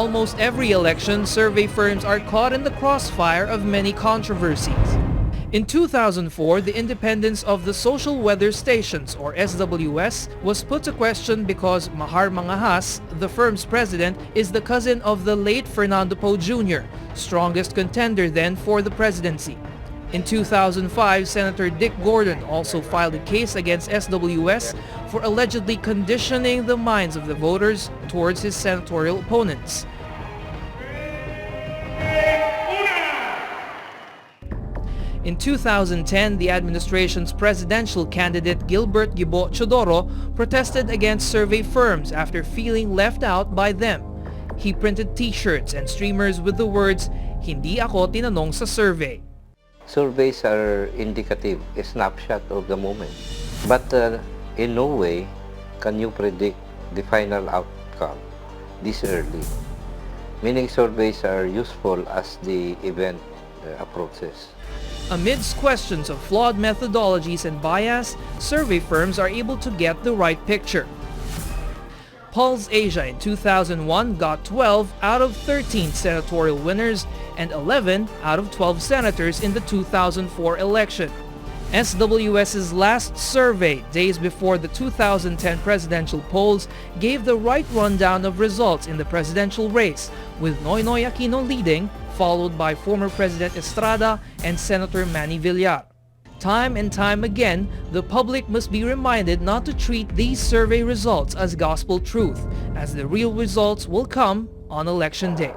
almost every election, survey firms are caught in the crossfire of many controversies. In 2004, the independence of the social weather stations, or SWS, was put to question because Mahar Mangahas, the firm's president, is the cousin of the late Fernando Poe Jr., strongest contender then for the presidency. In 2005, Senator Dick Gordon also filed a case against SWS for allegedly conditioning the minds of the voters towards his senatorial opponents. In 2010, the administration's presidential candidate Gilbert Gibo Chodoro protested against survey firms after feeling left out by them. He printed t-shirts and streamers with the words, "Hindi ako tinanong sa survey." Surveys are indicative, a snapshot of the moment. But in no way can you predict the final outcome this early. Meaning surveys are useful as the event approaches. Amidst questions of flawed methodologies and bias, survey firms are able to get the right picture. Pulse Asia in 2001 got 12 out of 13 senatorial winners and 11 out of 12 senators in the 2004 election. SWS's last survey, days before the 2010 presidential polls, gave the right rundown of results in the presidential race, with Noynoy Aquino leading, followed by former President Estrada and Senator Manny Villar. Time and time again, the public must be reminded not to treat these survey results as gospel truth, as the real results will come on election day.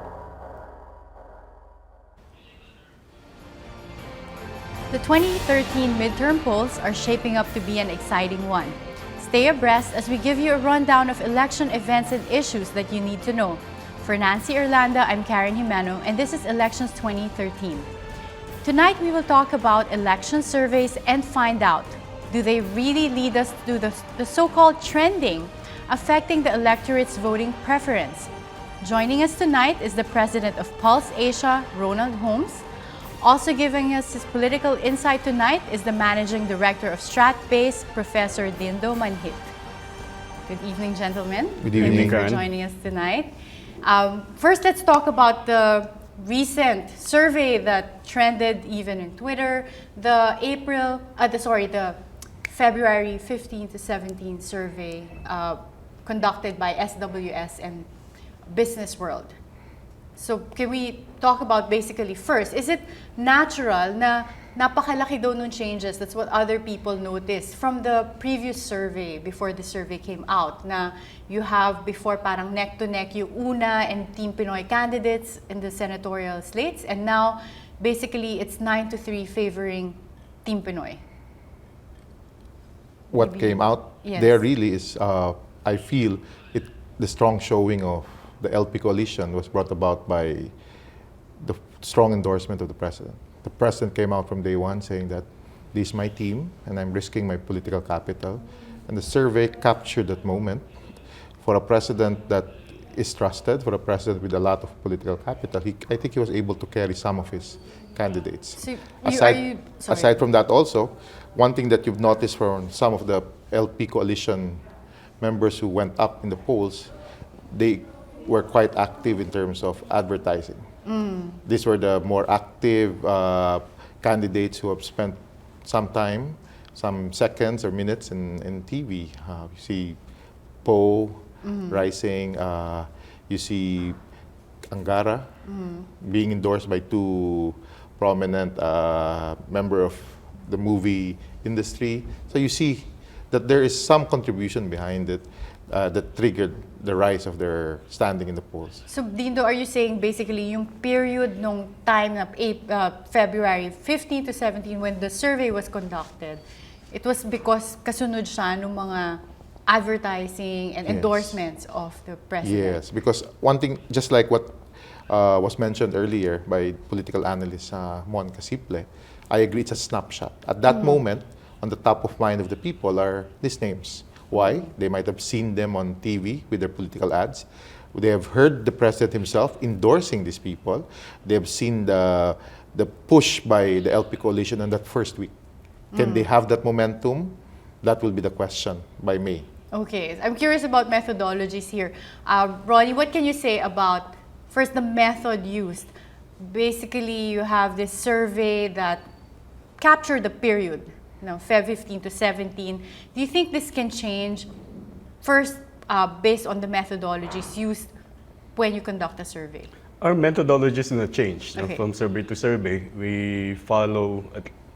The 2013 midterm polls are shaping up to be an exciting one. Stay abreast as we give you a rundown of election events and issues that you need to know. For Nancy Irlanda, I'm Karen Jimeno, and this is Elections 2013. Tonight, we will talk about election surveys and find out, do they really lead us to the so-called trending affecting the electorate's voting preference? Joining us tonight is the president of Pulse Asia, Ronald Holmes. Also giving us his political insight tonight is the managing director of StratBase, Professor Dindo Manhit. Good evening, gentlemen. Good evening, Thank you for joining us tonight. First, let's talk about the recent survey that trended even in Twitter, the February 15 to 17 survey conducted by SWS and Business World. So can we talk about basically first, is it natural na napakalaki daw nung changes, that's what other people noticed from the previous survey, before the survey came out, na you have before parang neck to neck yung UNA and Team Pinoy candidates in the senatorial slates, and now basically it's 9-3 favoring Team Pinoy. What came out there really is, I feel, the strong showing of the LP coalition was brought about by the strong endorsement of the president. The president came out from day one saying that this is my team and I'm risking my political capital. And the survey captured that moment. For a president that is trusted, for a president with a lot of political capital, I think he was able to carry some of his candidates. So aside from that also, one thing that you've noticed from some of the LP coalition members who went up in the polls, they were quite active in terms of advertising. These were the more active candidates who have spent some time, some seconds or minutes in TV. You see Poe rising, you see Angara being endorsed by two prominent members of the movie industry. So you see that there is some contribution behind it that triggered the rise of their standing in the polls. So, Dindo, are you saying basically yung period nung time na February 15 to 17 when the survey was conducted, it was because kasunod siya ng mga advertising and endorsements of the president? Yes, because one thing, just like what was mentioned earlier by political analyst Mon Casiple, I agree it's a snapshot. At that moment, on the top of mind of the people are these names. Why? They might have seen them on TV with their political ads. They have heard the president himself endorsing these people. They have seen the push by the LP coalition on that first week. Can they have that momentum? That will be the question by May. Okay, I'm curious about methodologies here. Ronnie, what can you say about First, the method used. Basically, you have this survey that captured the period, Feb 15 to 17. Do you think this can change? First, based on the methodologies used when you conduct a survey? Our methodology is not changed. Okay. From survey to survey, we follow,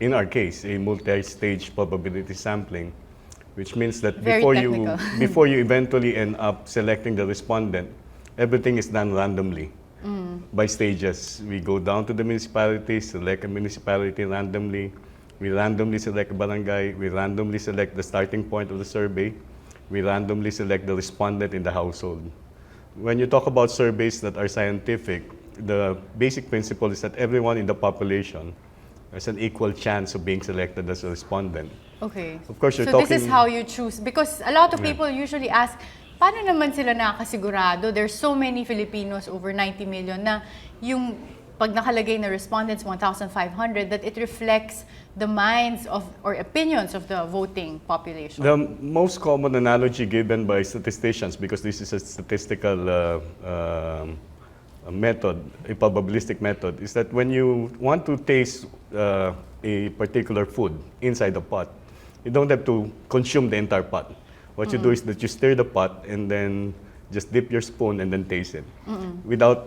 in our case, a multi-stage probability sampling, which means that Very technical. before you eventually end up selecting the respondent, everything is done randomly by stages. We go down to the municipality, select a municipality randomly. We randomly select a barangay. We randomly select the starting point of the survey. We randomly select the respondent in the household. When you talk about surveys that are scientific, the basic principle is that everyone in the population has an equal chance of being selected as a respondent. Okay. Of course, you're so talking... this is how you choose. Because a lot of people usually ask, paano naman sila nakasigurado? There's so many Filipinos, over 90 million, na yung pag nakalagay na respondents, 1,500, that it reflects the minds of or opinions of the voting population. The most common analogy given by statisticians, because this is a statistical method, a probabilistic method, is that when you want to taste a particular food inside the pot, you don't have to consume the entire pot. What you do is that you stir the pot and then just dip your spoon and then taste it.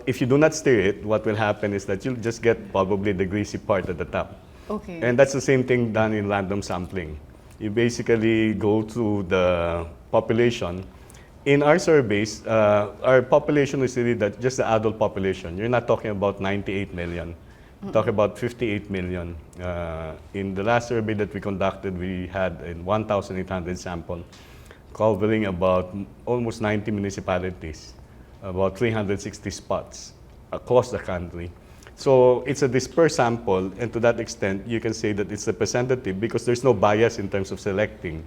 If you do not stir it, what will happen is that you'll just get probably the greasy part at the top. Okay. And that's the same thing done in random sampling. You basically go to the population. In our surveys, our population is really just the adult population. You're not talking about 98 million. You're talking about 58 million. In the last survey that we conducted, we had 1,800 sample, covering about almost 90 municipalities, about 360 spots across the country. So it's a dispersed sample, and to that extent, you can say that it's representative because there's no bias in terms of selecting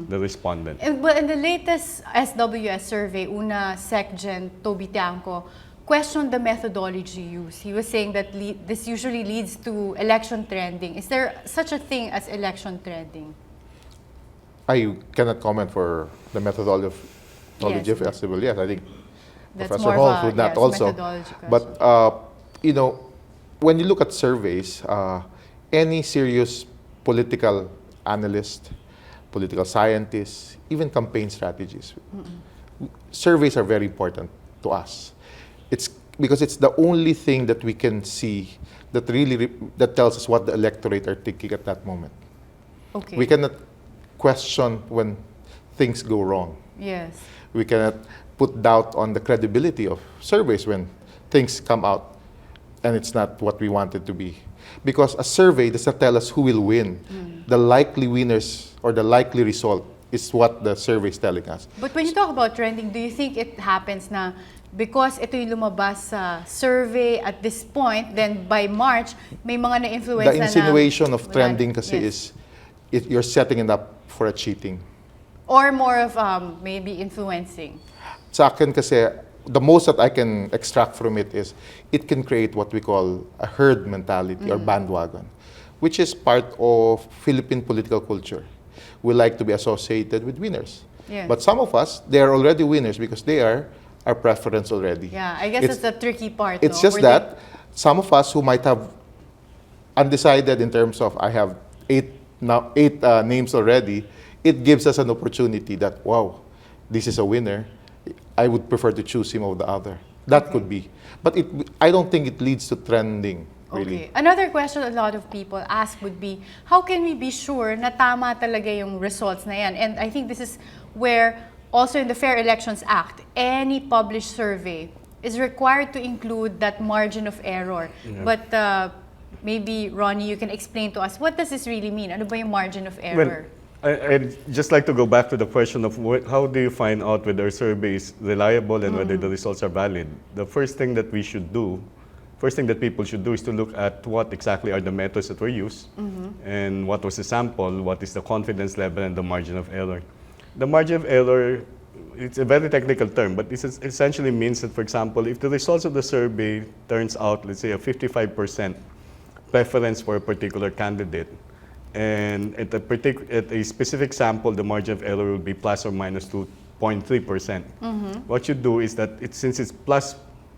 the respondent. Well, in the latest SWS survey, una SecGen Toby Tiangco questioned the methodology used. He was saying that this usually leads to election trending. Is there such a thing as election trending? I cannot comment for the methodology of Yes. festival. Yes, I think That's Professor more of Hall a, would not yes, also. methodology question. But when you look at surveys, any serious political analyst, political scientist, even campaign strategies, surveys are very important to us. It's because it's the only thing that we can see that really that tells us what the electorate are thinking at that moment. Okay. We cannot question when things go wrong. Yes. We cannot put doubt on the credibility of surveys when things come out and it's not what we want it to be. Because a survey does not tell us who will win. The likely winners or the likely result is what the survey is telling us. But when you talk about trending, do you think it happens na because ito yung lumabas sa survey at this point, then by March, may mga na-influence The insinuation of wala- trending kasi yes. is you're setting it up for a cheating. Or more of maybe influencing. Sa akin kasi, the most that I can extract from it is it can create what we call a herd mentality or bandwagon, which is part of Philippine political culture. We like to be associated with winners. Yes. But some of us, they are already winners because they are our preference already. Yeah, I guess It's- that's the tricky part. It's no? just Where that some of us who might have undecided in terms of I have eight names already, it gives us an opportunity that, wow, this is a winner. I would prefer to choose him over the other. That could be. But I don't think it leads to trending, really. Okay. Another question a lot of people ask would be, how can we be sure na tama talaga yung results na yan? And I think this is where also in the Fair Elections Act, any published survey is required to include that margin of error. Yeah. But maybe, Ronnie, you can explain to us, what does this really mean? Ano ba yung margin of error? I'd just like to go back to the question of how do you find out whether a survey is reliable and whether the results are valid. The first thing that people should do is to look at what exactly are the methods that were used and what was the sample, what is the confidence level and the margin of error. The margin of error, it's a very technical term, but it essentially means that, for example, if the results of the survey turns out, let's say, a 55% preference for a particular candidate, and at a specific sample, the margin of error will be plus or minus 2.3%. What you do is that since it's plus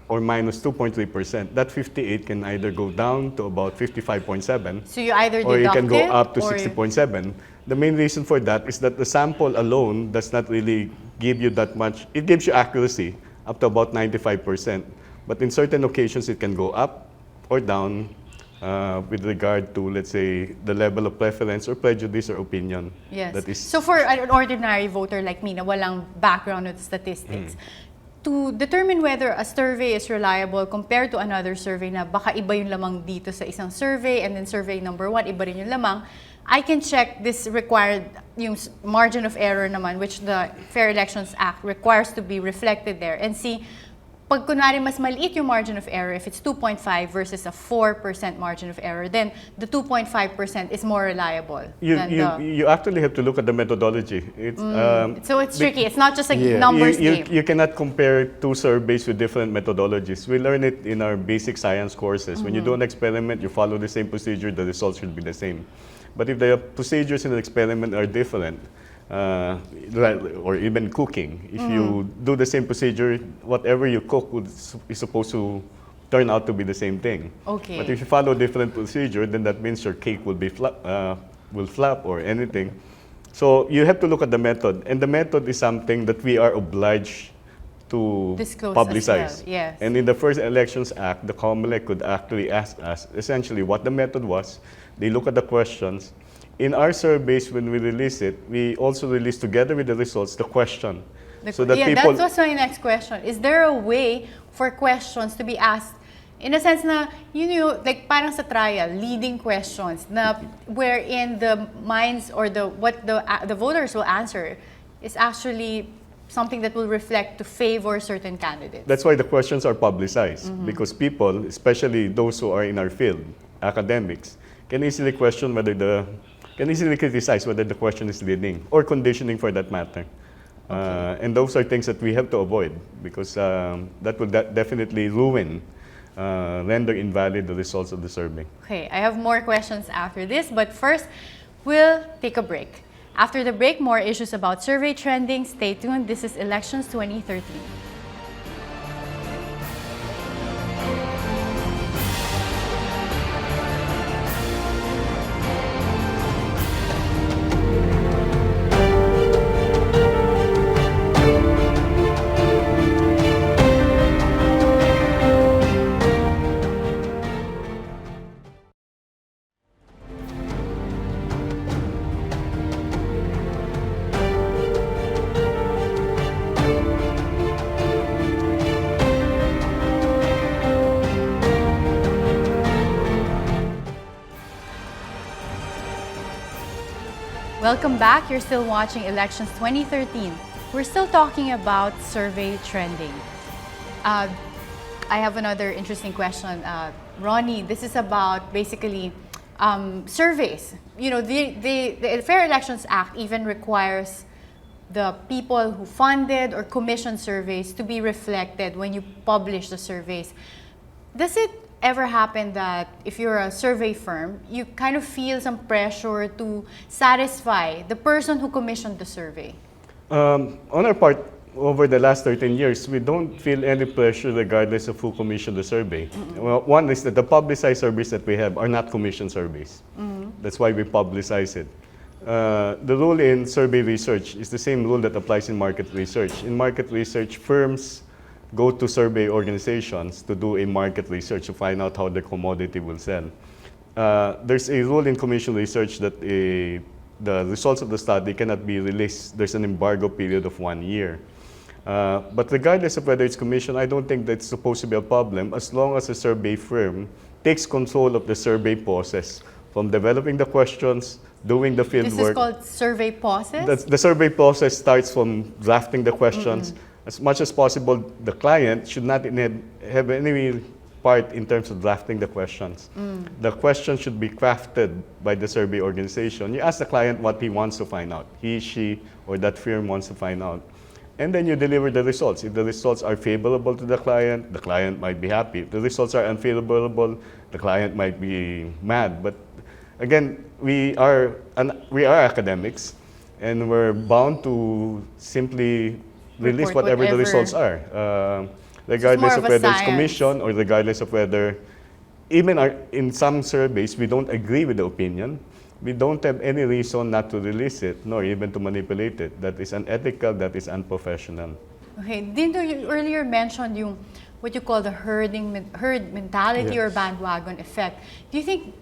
or minus 2.3%, that 58 can either go down to about 55.7, So you either or you can go deduct it, up to or- 60.7. The main reason for that is that the sample alone does not really give you that much. It gives you accuracy up to about 95%. But in certain occasions, it can go up or down with regard to, let's say, the level of preference or prejudice or opinion. Yes. That is, So for an ordinary voter like me na walang background with statistics, to determine whether a survey is reliable compared to another survey na baka iba yung lamang dito sa isang survey and then survey number 1, iba rin yung lamang, I can check this required, yung margin of error naman, which the Fair Elections Act requires to be reflected there, and see, pag kunwari mas maliit yung margin of error, if it's 2.5 versus a 4% margin of error, then the 2.5% is more reliable. you actually have to look at the methodology. It's, So it's tricky. It's not just a Yeah. numbers game. You cannot compare two surveys with different methodologies. We learn it in our basic science courses. When you do an experiment, you follow the same procedure, the results should be the same. But if the procedures in the experiment are different, or even cooking, if you do the same procedure, whatever you cook is supposed to turn out to be the same thing. Okay. But if you follow different procedure, then that means your cake will be will flop or anything. So you have to look at the method, and the method is something that we are obliged to Disclose as publicize. well, yes. And in the first Elections Act, the Comelec could actually ask us essentially what the method was. They look at the questions. In our surveys, when we release it, we also release together with the results the question. So that people, that was my next question. Is there a way for questions to be asked in a sense na, you know, like parang sa trial, leading questions na wherein the minds or what the voters will answer is actually something that will reflect to favor certain candidates? that's why the questions are publicized, because people, especially those who are in our field, academics, can easily criticize whether the question is leading or conditioning for that matter. And those are things that we have to avoid, because that will definitely render invalid the results of the survey. Okay, I have more questions after this, but first, we'll take a break. After the break, more issues about survey trending. Stay tuned. This is Elections 2013. Welcome back. You're still watching Elections 2013. We're still talking about survey trending. I have another interesting question. Ronnie, this is about basically surveys. You know, the Fair Elections Act even requires the people who funded or commissioned surveys to be reflected when you publish the surveys. Does it ever happen that if you're a survey firm, you kind of feel some pressure to satisfy the person who commissioned the survey? On our part, over the last 13 years, we don't feel any pressure regardless of who commissioned the survey. Well, one is that the publicized surveys that we have are not commissioned surveys. That's why we publicize it. The rule in survey research is the same rule that applies in market research. In market research, firms go to survey organizations to do a market research to find out how the commodity will sell. There's a rule in commission research that the results of the study cannot be released. There's an embargo period of 1 year. But regardless of whether it's commissioned, I don't think that's supposed to be a problem as long as a survey firm takes control of the survey process, from developing the questions, doing the field This work. is called survey process? The survey process starts from drafting the questions. As much as possible, the client should not have any part in terms of drafting the questions. The questions should be crafted by the survey organization. You ask the client what he wants to find out. He, she, or that firm wants to find out. And then you deliver the results. If the results are favorable to the client might be happy. If the results are unfavorable, the client might be mad. But again, we are academics, and we're bound to simply release Report whatever the whatever. results are. regardless more of of a whether it's science. commission or regardless of whether, even in some surveys, we don't agree with the opinion. We don't have any reason not to release it, nor even to manipulate it. That is unethical, that is unprofessional. Okay, Dindo, you earlier mentioned yung what you call the herd mentality or Yes. bandwagon effect. Do you think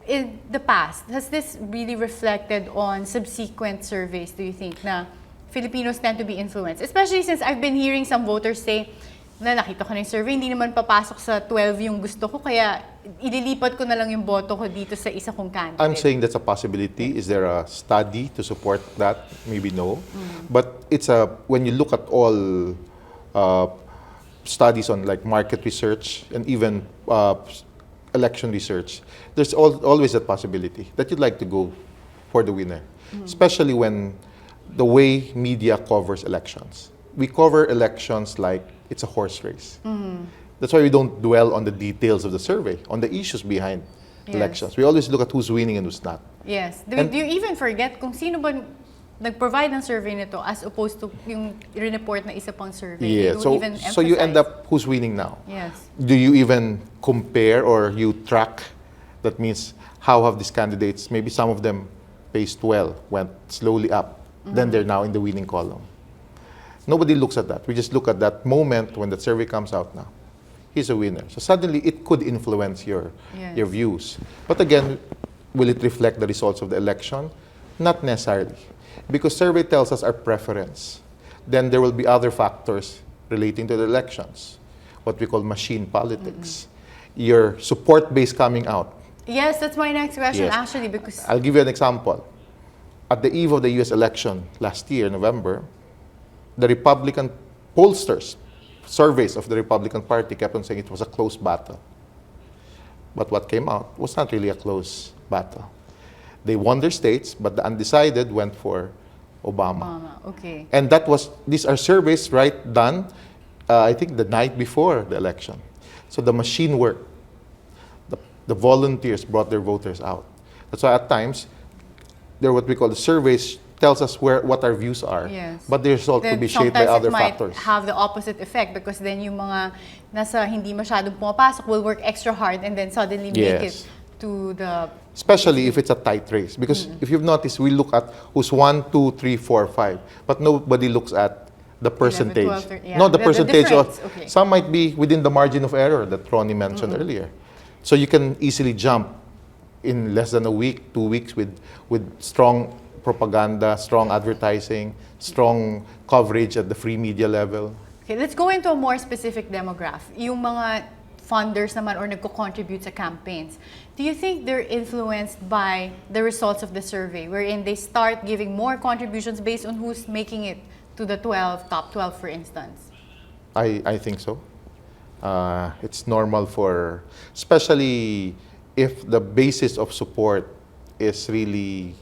in the past, has this really reflected on subsequent surveys, do you think, na Filipinos tend to be influenced? Especially since I've been hearing some voters say, na nakita ko na yung survey, hindi naman papasok sa 12 yung gusto ko, kaya ililipat ko na lang yung boto ko dito sa isa kong candidate. I'm saying that's a possibility. Is there a study to support that? Maybe no. But it's when you look at all studies on like market research and even election research, there's always that possibility that you'd like to go for the winner, especially when the way media covers elections. We cover elections like it's a horse race. That's why we don't dwell on the details of the survey, on the issues behind elections. We always look at who's winning and who's not. Yes. Do And- you even forget kung sino ba nag-provide ng survey nito as opposed to yung report na isa pang survey? Yeah. You So, don't even so you end emphasize. up who's winning now. Yes. Do you even compare or you track? That means how have these candidates, maybe some of them paced well, went slowly up, then they're now in the winning column. Nobody looks at that. We just look at that moment when the survey comes out now. He's a winner. So suddenly it could influence your Yes. views. But again, will it reflect the results of the election? Not necessarily. Because survey tells us our preference. Then there will be other factors relating to the elections, what we call machine politics. Your support base coming out. Yes, that's my next question Yes. actually, because I'll give you an example. At the eve of the US election last year, November, the Republican pollsters, surveys of the Republican Party kept on saying it was a close battle. But what came out was not really a close battle. They won their states, but the undecided went for Obama. okay. And these are surveys done, I think the night before the election. So the machine worked. The volunteers brought their voters out. That's why at times, they're what we call the surveys tells us what our views are. Yes. But the result Then could be shaped by sometimes other it might factors. have the opposite effect because then yung mga nasa hindi masyadong pumapasok will work extra hard and then suddenly make Yes. it to the... Especially if it's a tight race. Because if you've noticed, we look at who's 1, 2, 3, 4, 5. But nobody looks at the percentage. 12, 13, yeah. No, the The percentage difference, of okay. some might be within the margin of error that Ronnie mentioned earlier. So you can easily jump in less than a week, 2 weeks with strong propaganda, strong advertising, strong coverage at the free media level. Okay, let's go into a more specific demographic. Yung mga funders naman or nagko-contribute sa campaigns. Do you think they're influenced by the results of the survey wherein they start giving more contributions based on who's making it to the top 12, for instance? I think so. It's normal especially if the basis of support is really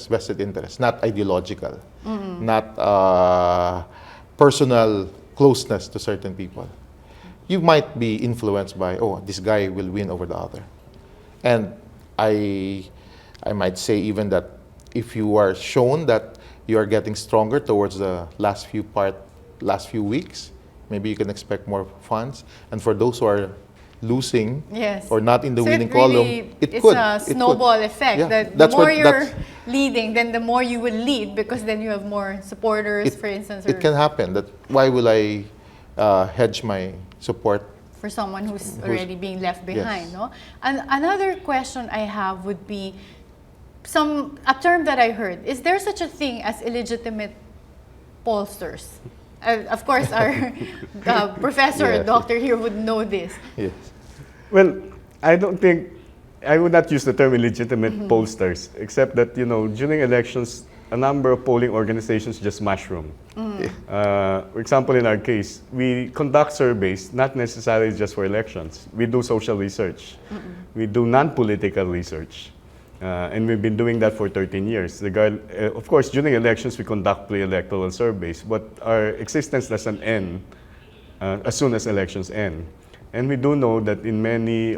vested interest, not ideological, not personal closeness to certain people. You might be influenced by, this guy will win over the other. And I might say even that if you are shown that you are getting stronger towards the last few weeks, maybe you can expect more funds. And for those who are losing Yes. or not in the So winning it really, column, it's could. a snowball effect. Yeah, That the that's more what- you're that's- leading, then the more you will lead because then you have more supporters, for instance, or It can happen. Why will I hedge my support? for someone who's already being left behind. Yes. No? And another question I have would be a term that I heard. Is there such a thing as illegitimate pollsters? Of course, our professor or Yes. doctor here would know this. Yes. Well, I don't think, I would not use the term illegitimate pollsters, except that, during elections, a number of polling organizations just mushroom. For example, in our case, we conduct surveys, not necessarily just for elections. We do social research. We do non-political research. And we've been doing that for 13 years. Of course, during elections, we conduct pre-electoral surveys, but our existence doesn't end as soon as elections end. And we do know that in many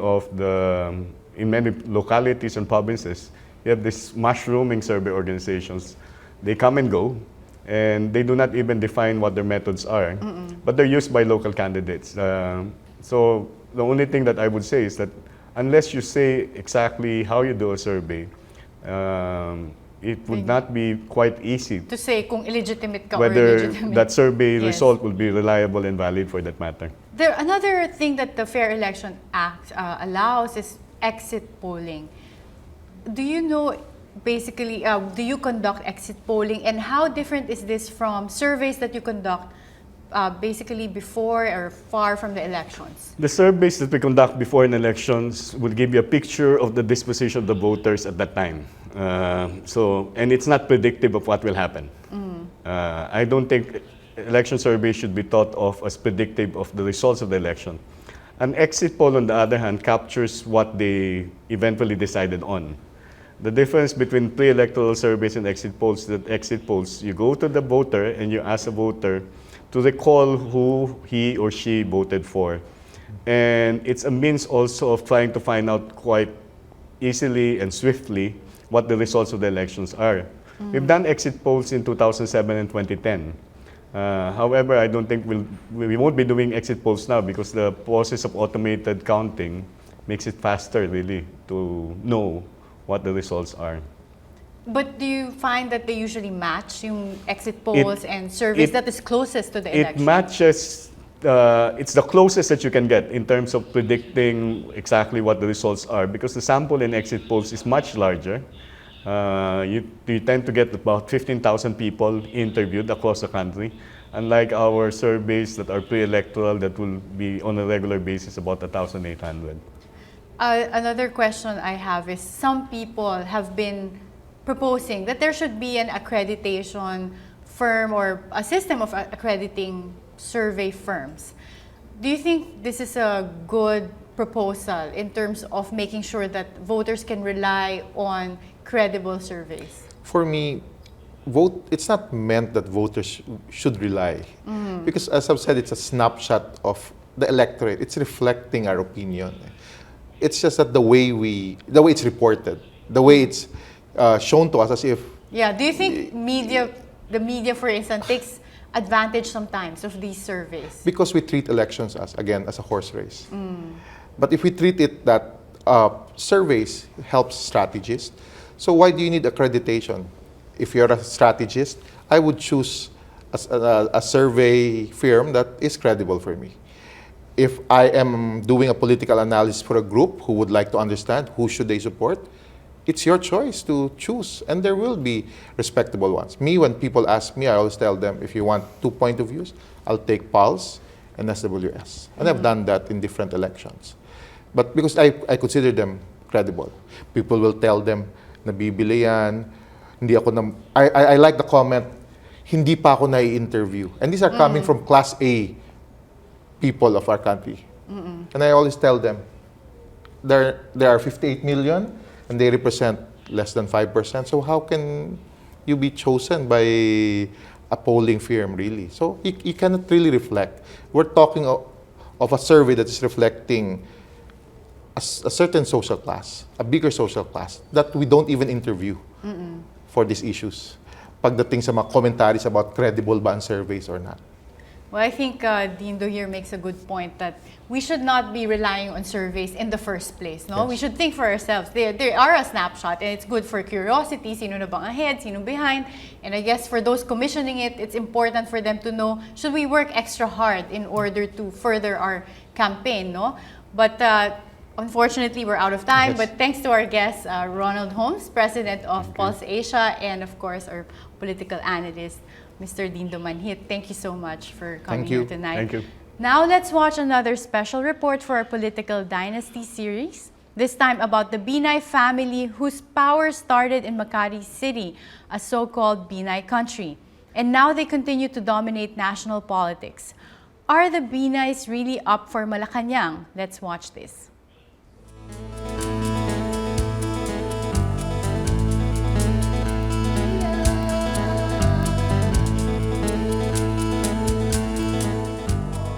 localities and provinces, you have these mushrooming survey organizations. They come and go. And they do not even define what their methods are, but they're used by local candidates. So the only thing that I would say is that unless you say exactly how you do a survey, it would not be quite easy To say kung illegitimate ka or whether legitimate. that survey Yes. result will be reliable and valid for that matter. Another thing that the Fair Election Act allows is exit polling. Do you know, basically, do you conduct exit polling, and how different is this from surveys that you conduct basically before or far from the elections? The surveys that we conduct before an elections will give you a picture of the disposition of the voters at that time. And it's not predictive of what will happen. I don't think election surveys should be thought of as predictive of the results of the election. An exit poll, on the other hand, captures what they eventually decided on. The difference between pre-electoral surveys and exit polls is that exit polls, you go to the voter and you ask the voter to recall who he or she voted for. And it's a means also of trying to find out quite easily and swiftly what the results of the elections are. We've done exit polls in 2007 and 2010. However, I don't think we won't be doing exit polls now because the process of automated counting makes it faster, really, to know what the results are. But do you find that they usually match yung exit polls and surveys that is closest to the election? It matches, it's the closest that you can get in terms of predicting exactly what the results are, because the sample in exit polls is much larger. You tend to get about 15,000 people interviewed across the country, unlike our surveys that are pre-electoral that will be on a regular basis about 1,800. Another question I have is, some people have been proposing that there should be an accreditation firm or a system of accrediting survey firms. Do you think this is a good proposal in terms of making sure that voters can rely on credible surveys? For me, it's not meant that voters should rely. Because as I've said, it's a snapshot of the electorate. It's reflecting our opinion. It's just that the way it's reported, the way it's shown to us as if... Yeah, do you think the media, for instance, takes advantage sometimes of these surveys? Because we treat elections as a horse race. But if we treat it that surveys helps strategists, so why do you need accreditation? If you're a strategist, I would choose a survey firm that is credible for me. If I am doing a political analysis for a group who would like to understand who should they support, it's your choice to choose, and there will be respectable ones. Me, when people ask me, I always tell them, if you want 2 point of views, I'll take Pulse and SWS. And I've done that in different elections. But because I consider them credible. People will tell them, nabibili yan, hindi ako na... I like the comment, hindi pa ako nai-interview. And these are coming from Class A people of our country. And I always tell them, there are 58 million, and they represent less than 5%. So how can you be chosen by a polling firm, really? So you cannot really reflect. We're talking of a survey that is reflecting a certain social class, a bigger social class, that we don't even interview for these issues. Pagdating sa mga commentaries about credible ba ang surveys or not. Well, I think Dindo here makes a good point that we should not be relying on surveys in the first place. No, Yes. We should think for ourselves. They are a snapshot, and it's good for curiosity. Sino na bang ahead? Sino behind? And I guess for those commissioning it, it's important for them to know, should we work extra hard in order to further our campaign? No, but unfortunately, we're out of time. Yes. But thanks to our guest, Ronald Holmes, president of Pulse Asia, and of course our political analyst, Mr. Dindo Manhit. Thank you so much for coming Thank you. here tonight. Thank you. Now let's watch another special report for our Political Dynasty series. This time about the Binay family whose power started in Makati City, a so-called Binay country. And now they continue to dominate national politics. Are the Binays really up for Malacanang? Let's watch this.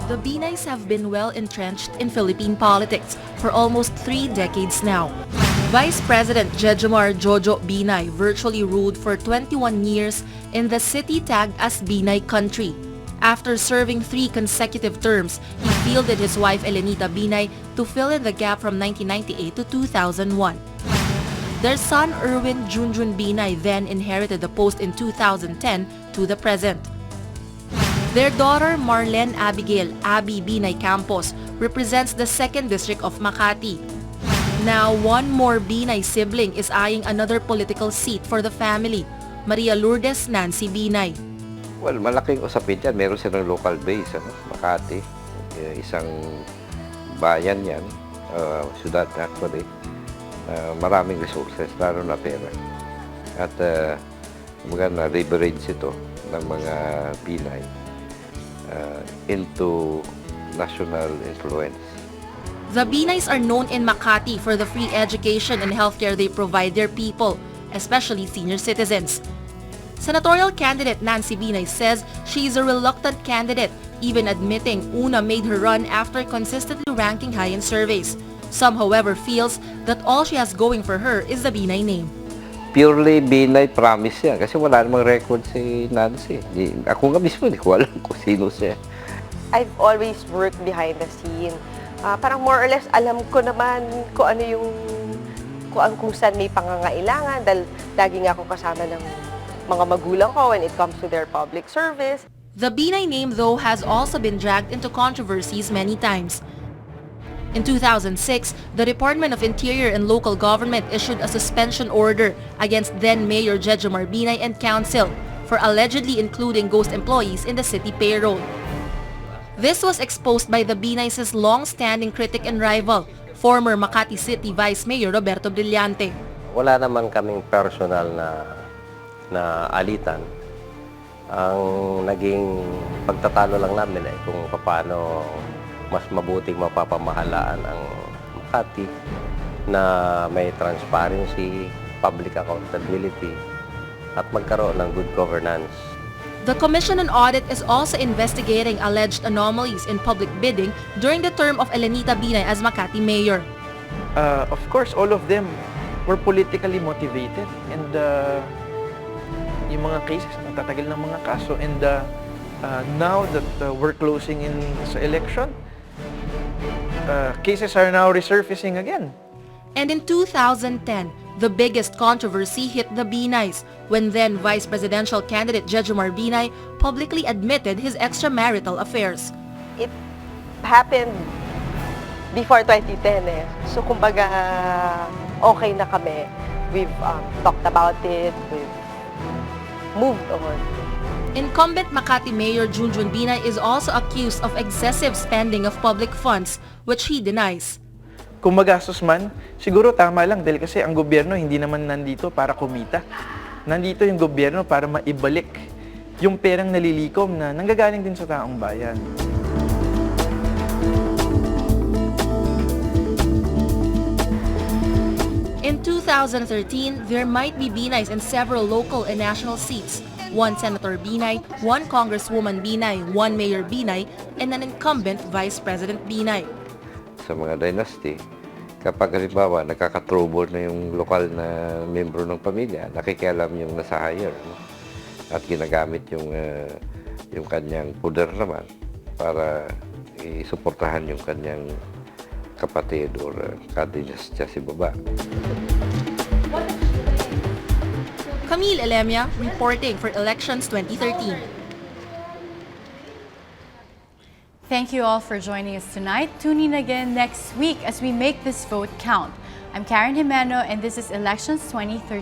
The Binays have been well entrenched in Philippine politics for almost 3 decades now. Vice President Jejomar Jojo Binay virtually ruled for 21 years in the city tagged as Binay Country. After serving 3 consecutive terms, he fielded his wife Elenita Binay to fill in the gap from 1998 to 2001. Their son Erwin Junjun Binay then inherited the post in 2010 to the present. Their daughter Marlene Abigail Abby Binay Campos represents the 2nd District of Makati. Now, one more Binay sibling is eyeing another political seat for the family, Maria Lourdes Nancy Binay. Well, malaking usapin yan. Meron silang local base, Makati. Isang bayan yan, syudad actually. Maraming resources, lalo na pera. At na-leverage ito ng mga Binay into national influence. The Binays are known in Makati for the free education and healthcare they provide their people, especially senior citizens. Senatorial candidate Nancy Binay says she is a reluctant candidate, even admitting Una made her run after consistently ranking high in surveys. Some, however, feels that all she has going for her is the Binay name. Purely Binay promise yan kasi wala namang record si Nancy. Ako nga mismo, hindi ko alam kung sino siya. I've always worked behind the scene. Parang more or less alam ko naman kung ano yung kung saan may pangangailangan dahil lagi nga ako kasama ng mga magulang ko when it comes to their public service. The Binay name, though, has also been dragged into controversies many times. In 2006, the Department of Interior and Local Government issued a suspension order against then-Mayor Jejomar Binay and Council for allegedly including ghost employees in the city payroll. This was exposed by the Binays' long-standing critic and rival, former Makati City Vice Mayor Roberto Brillante. Wala naman kaming personal na alitan. Ang naging pagtatalo lang namin ay kung paano mas mabuting mapapamahalaan ang Makati na may transparency, public accountability, at magkaroon ng good governance. The Commission on Audit is also investigating alleged anomalies in public bidding during the term of Elenita Binay as Makati Mayor. Of course, all of them were politically motivated, and yung mga cases, natatagal ng mga kaso, and now that we're closing in sa election, cases are now resurfacing again. And in 2010, the biggest controversy hit the Binays when then Vice Presidential candidate Jejomar Binay publicly admitted his extramarital affairs. It happened before 2010 eh. So kumbaga okay na kami. We've talked about it, we've moved on. Incumbent Makati Mayor Junjun Binay is also accused of excessive spending of public funds, which he denies. Kung magastos man, siguro tama lang dahil kasi ang gobyerno hindi naman nandito para kumita. Nandito yung gobyerno para maibalik yung perang nalilikom na nanggagaling din sa taong bayan. In 2013, there might be Binays in several local and national seats. 1 Senator Binay, 1 Congresswoman Binay, 1 Mayor Binay, and an incumbent Vice President Binay. Sa mga dynasty, kapag halimbawa nakaka-trouble na yung lokal na membro ng pamilya, nakikialam yung nasa higher, no? At ginagamit yung kanyang poder naman para isuportahan yung kanyang kapatid or kadinastya si baba. Camille Elemia, reporting for Elections 2013. Thank you all for joining us tonight. Tune in again next week as we make this vote count. I'm Karen Jimeno, and this is Elections 2013.